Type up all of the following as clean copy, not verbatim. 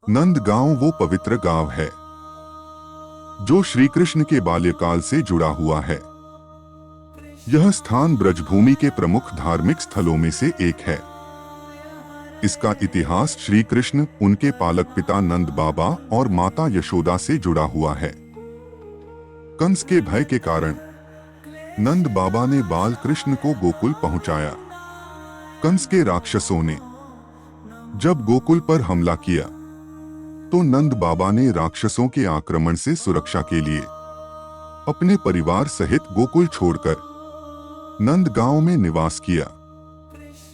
नंदगांव वो पवित्र गांव है जो श्री कृष्ण के बाल्यकाल से जुड़ा हुआ है। यह स्थान ब्रजभूमि के प्रमुख धार्मिक स्थलों में से एक है। इसका इतिहास श्री कृष्ण, उनके पालक पिता नंद बाबा और माता यशोदा से जुड़ा हुआ है। कंस के भय के कारण नंद बाबा ने बाल कृष्ण को गोकुल पहुंचाया। कंस के राक्षसों ने जब गोकुल पर हमला किया तो नंद बाबा ने राक्षसों के आक्रमण से सुरक्षा के लिए अपने परिवार सहित गोकुल छोड़कर नंदगांव में निवास किया।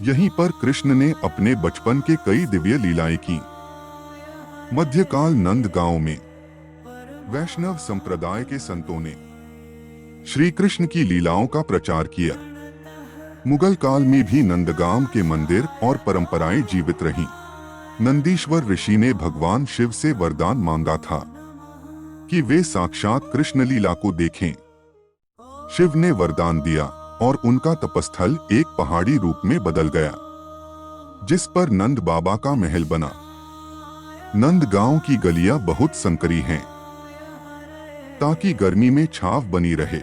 यहीं पर कृष्ण ने अपने बचपन के कई दिव्य लीलाएं की। मध्यकाल नंदगांव में वैष्णव संप्रदाय के संतों ने श्री कृष्ण की लीलाओं का प्रचार किया। मुगल काल में भी नंदगांव के मंदिर और परंपराएं जीवित रहीं। नंदीश्वर ऋषि ने भगवान शिव से वरदान मांगा था कि वे साक्षात कृष्ण लीला को देखें। शिव ने वरदान दिया और उनका तपस्थल एक पहाड़ी रूप में बदल गया, जिस पर नंद बाबा का महल बना। नंदगांव की गलियां बहुत संकरी हैं ताकि गर्मी में छाव बनी रहे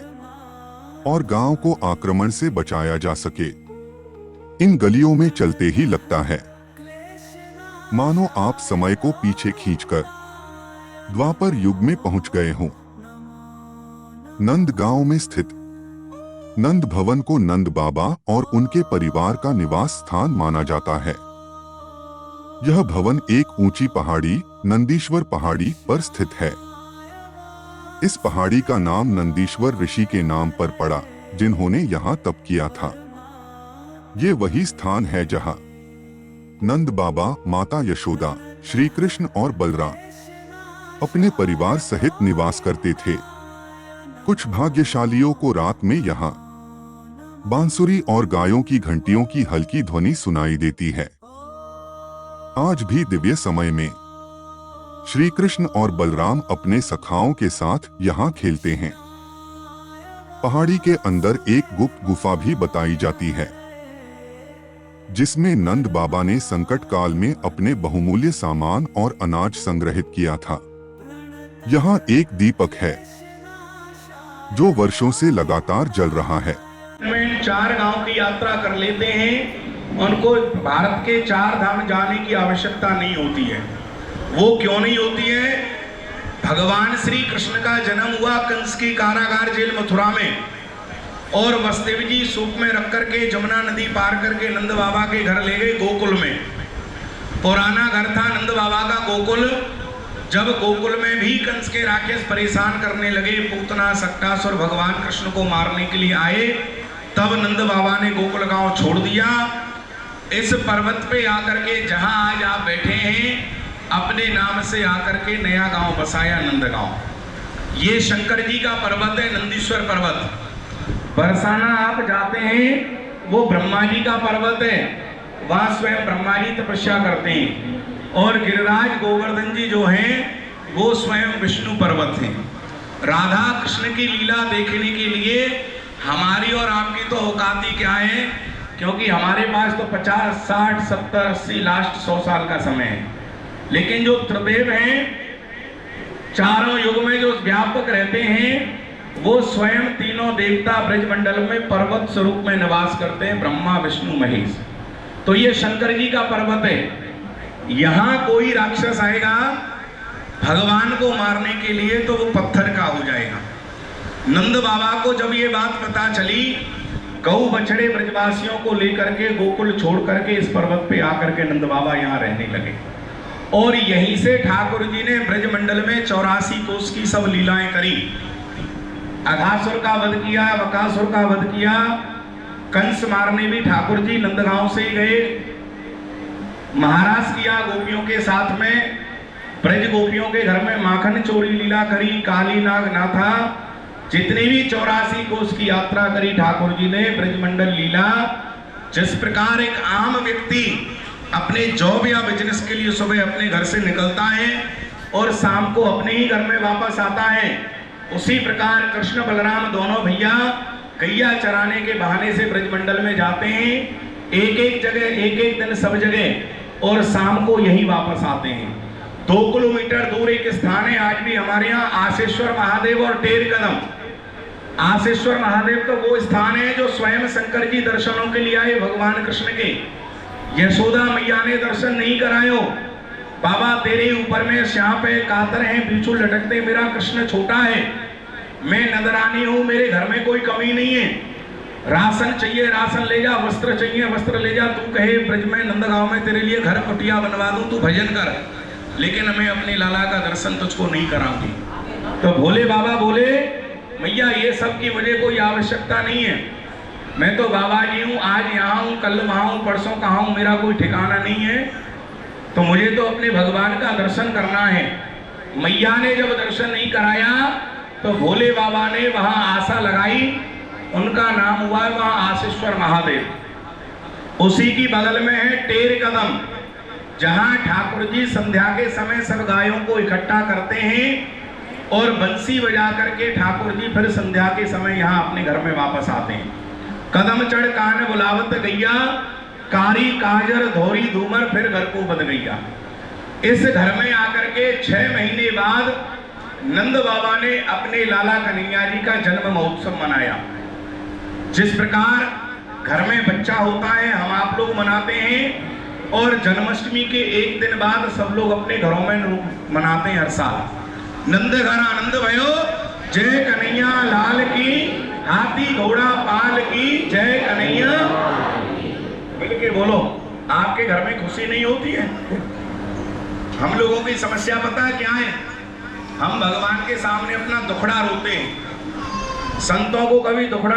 और गांव को आक्रमण से बचाया जा सके। इन गलियों में चलते ही लगता है मानो आप समय को पीछे खींचकर द्वापर युग में पहुंच गए हों। नंदगांव में स्थित नंद भवन को नंद बाबा और उनके परिवार का निवास स्थान माना जाता है। यह भवन एक ऊंची पहाड़ी, नंदीश्वर पहाड़ी पर स्थित है। इस पहाड़ी का नाम नंदीश्वर ऋषि के नाम पर पड़ा, जिन्होंने यहां तप किया था। ये वही स्थान है जहां नंद बाबा, माता यशोदा, श्री कृष्ण और बलराम अपने परिवार सहित निवास करते थे। कुछ भाग्यशालियों को रात में यहाँ बांसुरी और गायों की घंटियों की हल्की ध्वनि सुनाई देती है। आज भी दिव्य समय में श्री कृष्ण और बलराम अपने सखाओं के साथ यहाँ खेलते हैं। पहाड़ी के अंदर एक गुप्त गुफा भी बताई जाती है, जिसमें नंद बाबा ने संकट काल में अपने बहुमूल्य सामान और अनाज संग्रहित किया था। यहाँ एक दीपक है जो वर्षों से लगातार जल रहा है। 4 गांव की यात्रा कर लेते हैं, उनको भारत के 4 धाम जाने की आवश्यकता नहीं होती है। वो क्यों नहीं होती है? भगवान श्री कृष्ण का जन्म हुआ कंस की कारागार जेल मथुरा में, और वसुदेव जी सूप में रख करके जमुना नदी पार करके नंद बाबा के घर ले गए गोकुल में। पुराना घर था नंद बाबा का गोकुल। जब गोकुल में भी कंस के राक्षस परेशान करने लगे, पूतना सक्टासुर भगवान कृष्ण को मारने के लिए आए, तब नंद बाबा ने गोकुल गांव छोड़ दिया। इस पर्वत पे आकर के जहां आज आप बैठे हैं, अपने नाम से आकर के नया गांव बसाया, नंदगांव। ये शंकर जी का पर्वत है, नंदीश्वर पर्वत। बरसाना आप जाते हैं, वो ब्रह्मा जी का पर्वत है, वहां स्वयं ब्रह्मा जी तपस्या करते हैं। और गिरिराज गोवर्धन जी जो हैं, वो स्वयं विष्णु पर्वत हैं। राधा कृष्ण की लीला देखने के लिए हमारी और आपकी तो औकात ही क्या है, क्योंकि हमारे पास तो 50, 60, 70, 80, लास्ट 100 साल का समय है। लेकिन जो त्रिदेव हैं, चारों युग में जो व्यापक रहते हैं, वो स्वयं तीनों देवता ब्रजमंडल में पर्वत स्वरूप में निवास करते हैं, ब्रह्मा विष्णु महेश। तो ये शंकर जी का पर्वत है। यहां कोई राक्षस आएगा भगवान को मारने के लिए तो वो पत्थर का हो जाएगा। नंद बाबा को जब ये बात पता चली, गौ बछड़े ब्रजवासियों को लेकर के गोकुल छोड़ करके इस पर्वत पे आकर के नंद बाबा यहाँ रहने लगे। और यहीं से ठाकुर जी ने ब्रजमंडल में 84 कोस की सब लीलाएं करी। अघासुर का वध किया, बकासुर का वध किया। कंस मारने भी ठाकुर जी नंदगांव से ही गए। महाराज किया गोपियों के साथ में, ब्रज गोपियों के घर में माखन चोरी लीला करी, काली नाग नाथा, जितनी भी 84 कोस की यात्रा करी ठाकुर जी ने ब्रजमंडल लीला। जिस प्रकार एक आम व्यक्ति अपने जॉब या बिजनेस के लिए सुबह अपने घर से निकलता है और शाम को अपने ही घर में वापस आता है, उसी प्रकार कृष्ण बलराम दोनों भैया गैया चराने के बहाने से ब्रजमंडल में जाते हैं, एक एक जगह, एक एक दिन सब जगह, और शाम को यही वापस आते हैं। 2 किलोमीटर दूर एक स्थान है आज भी हमारे यहाँ, आसेश्वर महादेव और टेर कदम। आसेश्वर महादेव तो वो स्थान है जो स्वयं शंकर जी दर्शनों के लिए आए भगवान कृष्ण के। यशोदा मैया ने दर्शन नहीं करायो, बाबा तेरे ऊपर में श्याप है, कातर है, बिच्छू लटकते, मेरा कृष्ण छोटा है, मैं नदरानी हूं, मेरे घर में कोई कमी नहीं है, राशन चाहिए राशन ले जा, वस्त्र चाहिए वस्त्र ले जा, तू कहे ब्रज में नंदगांव में तेरे लिए घर कुटिया बनवा दूं, तू भजन कर, लेकिन मैं अपने लाला का दर्शन तुझको नहीं कराऊंगी। तो भोले बाबा बोले मैया ये सब की मुझे कोई आवश्यकता नहीं है, मैं तो बाबा जी हूँ, आज यहाँ हूँ, कल वहाँ हूँ, परसों कहाँ हूँ, मेरा कोई ठिकाना नहीं है, तो मुझे तो अपने भगवान का दर्शन करना है। मैया ने जब दर्शन नहीं कराया तो भोले बाबा ने वहां आशा लगाई, उनका नाम हुआ वहां आसेश्वर महादेव। उसी की बगल में है टेर कदम, जहां ठाकुर जी संध्या के समय सब गायों को इकट्ठा करते हैं और बंसी बजा करके ठाकुर जी फिर संध्या के समय यहाँ अपने घर में वापस आते हैं। कदम चढ़ कान बुलावत गैया, कारी काजर धोरी धूमर, फिर घर को बद गैया। इस घर में आकर के 6 महीने बाद नंद बाबा ने अपने लाला कन्हैया जी का जन्म महोत्सव मनाया। जिस प्रकार घर में बच्चा होता है हम आप लोग मनाते हैं, और जन्माष्टमी के एक दिन बाद सब लोग अपने घरों में मनाते हैं हर साल। नंद घर आनंद भयो, जय कन्हैया लाल की, हाथी घोड़ा पाल की, जय कन्हैया। मिलके बोलो, आपके घर में खुशी नहीं होती है? हम लोगों की समस्या पता है क्या है? हम भगवान के सामने अपना दुखड़ा रोते हैं। संतों को कभी दुखड़ा